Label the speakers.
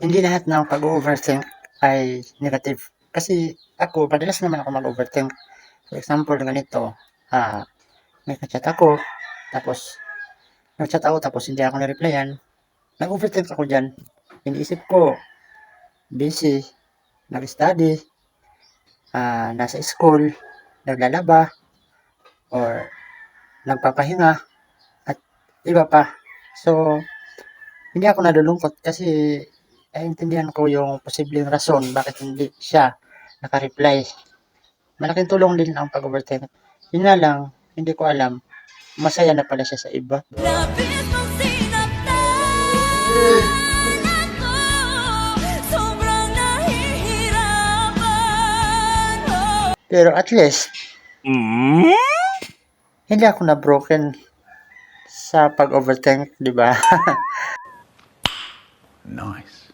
Speaker 1: Hindi lahat ng pag-overthink ay negative. Kasi ako, madalas naman ako mag-overthink. For example, ganito, may ka-chat ako, tapos, nag-chat ako, tapos hindi ako na-replyan. Nag-overthink ako dyan. Iniisip ko, busy, nag-study, nasa school, naglalaba, or nagpapahinga, at iba pa. So, hindi ako nalulungkot kasi naiintindihan ko yung posibleng rason bakit hindi siya naka-reply. Malaking tulong din ang pag-overthink. Yun nga lang, hindi ko alam, masaya na pala siya sa iba.
Speaker 2: Labis mong sinaktan ako, sobrang nahihirapan.
Speaker 1: Pero at least, hindi ako na-broken sa pag-overthink, di ba?
Speaker 3: Nice.